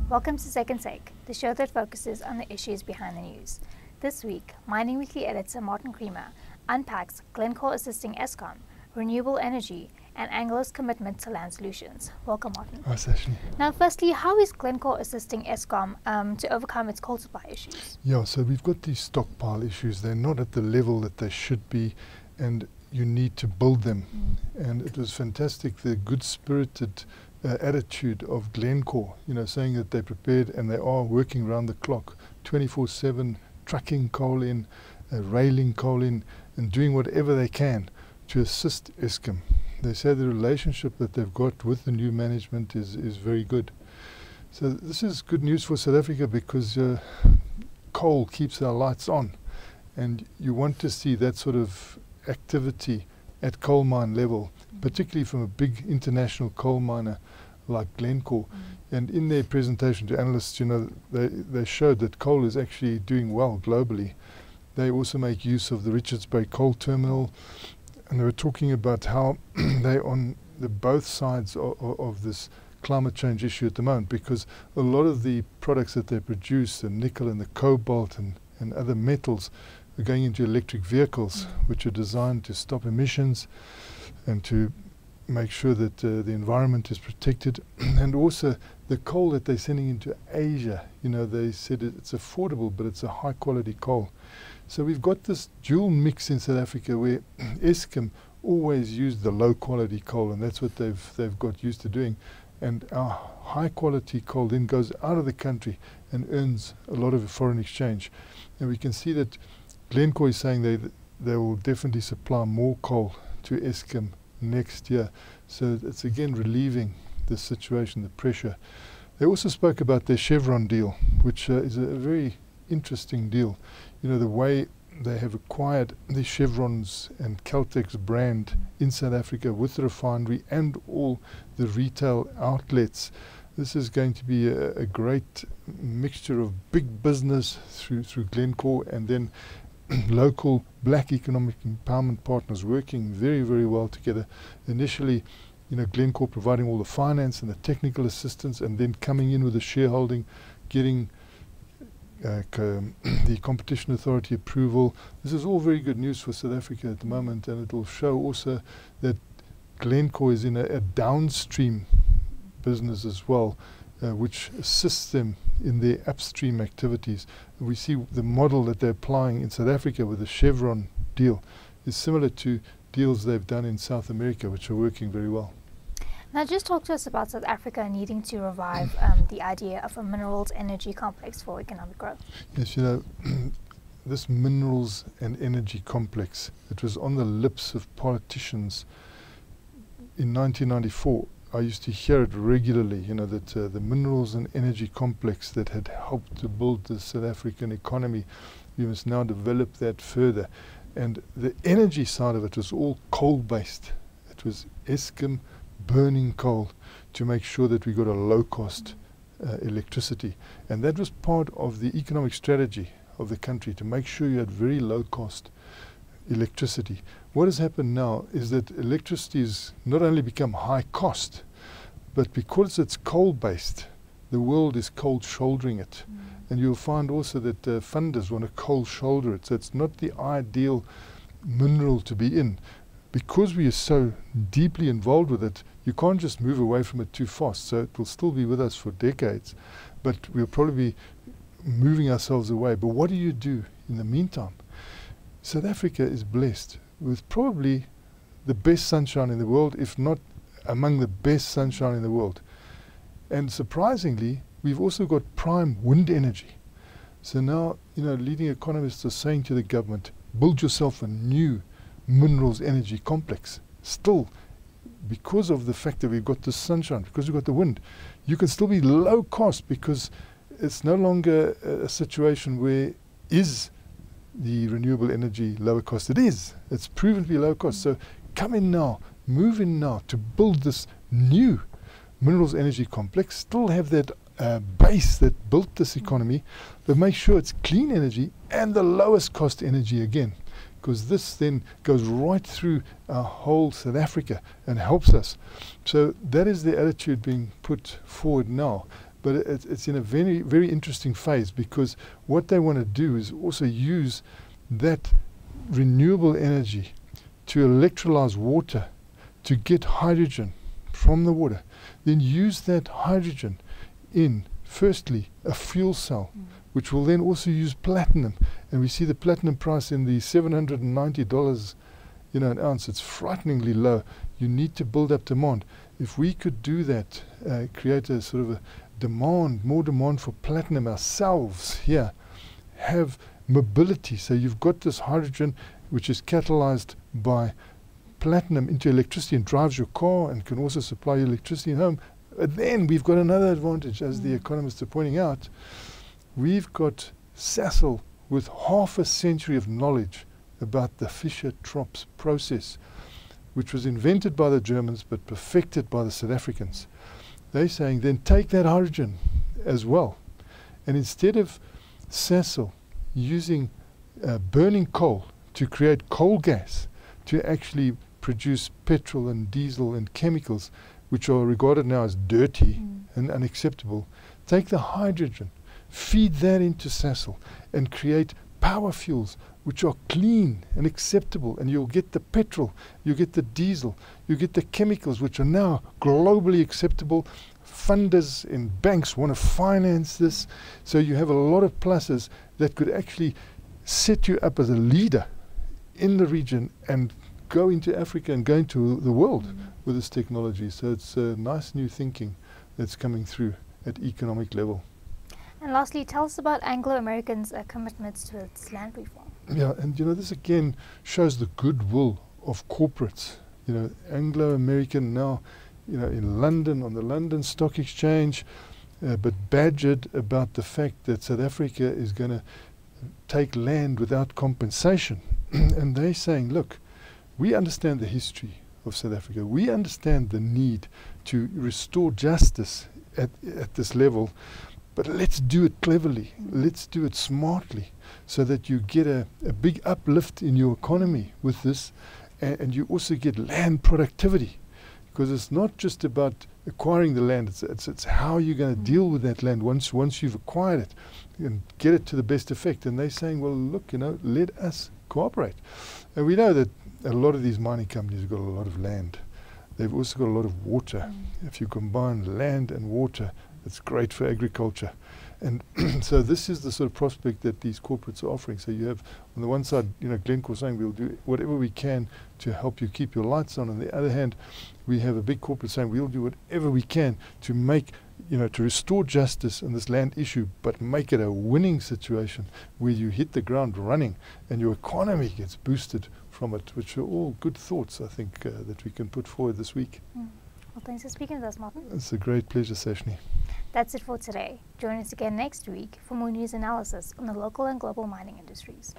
Welcome to Second Take, the show that focuses on the issues behind the news. This week, Mining Weekly editor Martin Creamer unpacks Glencore assisting Eskom, renewable energy, and Anglo's commitment to land solutions. Welcome, Martin. Hi, Sashni. Now, firstly, how is Glencore assisting Eskom to overcome its coal supply issues? Yeah, so we've got these stockpile issues. They're not at the level that they should be, and you need to build them. And it was fantastic, the good-spirited attitude of Glencore, saying that they're prepared and they are working around the clock, 24/7, trucking coal in, railing coal in, and doing whatever they can to assist Eskom. They say the relationship that they've got with the new management is very good. So this is good news for South Africa because coal keeps our lights on, and you want to see that sort of activity at coal mine level, particularly from a big international coal miner like Glencore. And in their presentation to analysts, they showed that coal is actually doing well globally. They also make use of the Richards Bay coal terminal, and they were talking about how they're on the both sides of this climate change issue at the moment, because a lot of the products that they produce, the nickel and the cobalt and other metals, are going into electric vehicles, which are designed to stop emissions and to make sure that the environment is protected. And also the coal that they're sending into Asia, they said it's affordable, but it's a high quality coal. So we've got this dual mix in South Africa where Eskom always used the low quality coal, and that's what they've got used to doing. And our high quality coal then goes out of the country and earns a lot of foreign exchange. And we can see that Glencore is saying they will definitely supply more coal to Eskom next year. So it's again relieving the situation, the pressure. They also spoke about their Chevron deal, which is a very interesting deal. The way they have acquired the Chevrons and Caltex brand in South Africa with the refinery and all the retail outlets. This is going to be a great mixture of big business through Glencore and then local black economic empowerment partners working very, very well together. Initially, Glencore providing all the finance and the technical assistance, and then coming in with the shareholding, getting the Competition Authority approval. This is all very good news for South Africa at the moment, and it will show also that Glencore is in a downstream business as well, which assists them in their upstream activities. We see the model that they're applying in South Africa with the Chevron deal is similar to deals they've done in South America, which are working very well. Now just talk to us about South Africa needing to revive the idea of a minerals energy complex for economic growth. Yes, this minerals and energy complex, it was on the lips of politicians in 1994. I used to hear it regularly, that the minerals and energy complex that had helped to build the South African economy, we must now develop that further. And the energy side of it was all coal-based. It was Eskom burning coal to make sure that we got a low-cost electricity. And that was part of the economic strategy of the country, to make sure you had very low-cost electricity. What has happened now is that electricity has not only become high cost, but because it's coal-based, the world is cold shouldering it. And you'll find also that funders want to cold shoulder it. So it's not the ideal mineral to be in. Because we are so deeply involved with it, you can't just move away from it too fast. So it will still be with us for decades, but we'll probably be moving ourselves away. But what do you do in the meantime? South Africa is blessed with probably the best sunshine in the world, if not among the best sunshine in the world. And surprisingly, we've also got prime wind energy. So now, leading economists are saying to the government, build yourself a new minerals energy complex. Still, because of the fact that we've got the sunshine, because we've got the wind, you can still be low cost, because it's no longer a situation where is the renewable energy lower cost. It is. It's proven to be low cost. So come in now, move in now to build this new minerals energy complex, still have that base that built this economy, but make sure it's clean energy and the lowest cost energy again, because this then goes right through our whole South Africa and helps us. So that is the attitude being put forward now. But it's in a very, very interesting phase, because what they want to do is also use that renewable energy to electrolyze water, to get hydrogen from the water, then use that hydrogen in, firstly, a fuel cell, which will then also use platinum. And we see the platinum price in the $790 an ounce. It's frighteningly low. You need to build up demand. If we could do that, create a sort of a demand, more demand for platinum ourselves here, have mobility. So you've got this hydrogen which is catalyzed by platinum into electricity and drives your car and can also supply you electricity at home. Then we've got another advantage, as the economists are pointing out. We've got Sasol with half a century of knowledge about the Fischer-Tropsch process, which was invented by the Germans but perfected by the South Africans. They're saying then take that hydrogen as well, and instead of Sasol using burning coal to create coal gas to actually produce petrol and diesel and chemicals, which are regarded now as dirty and unacceptable, take the hydrogen, feed that into Sasol and create power fuels which are clean and acceptable, and you'll get the petrol, you get the diesel, you get the chemicals which are now globally acceptable. Funders in banks want to finance this, so you have a lot of pluses that could actually set you up as a leader in the region and go into Africa and go into the world with this technology. So it's nice new thinking that's coming through at economic level. And lastly, tell us about Anglo-American's commitments to its land reform. Yeah, and this again shows the goodwill of corporates. Anglo-American now, in London, on the London Stock Exchange, but badgered about the fact that South Africa is going to take land without compensation. And they're saying, look, we understand the history of South Africa. We understand the need to restore justice at this level. But let's do it cleverly, let's do it smartly, so that you get a big uplift in your economy with this, and you also get land productivity. Because it's not just about acquiring the land, it's how you're going to deal with that land once you've acquired it and get it to the best effect. And they're saying, well, look, let us cooperate. And we know that a lot of these mining companies have got a lot of land. They've also got a lot of water. If you combine land and water, it's great for agriculture. And so this is the sort of prospect that these corporates are offering. So you have, on the one side, Glencore saying we'll do whatever we can to help you keep your lights on. On the other hand, we have a big corporate saying we'll do whatever we can to make, to restore justice in this land issue, but make it a winning situation where you hit the ground running and your economy gets boosted from it, which are all good thoughts, I think, that we can put forward this week. Well, thanks for speaking with us, Martin. It's a great pleasure, Sashni. That's it for today. Join us again next week for more news analysis on the local and global mining industries.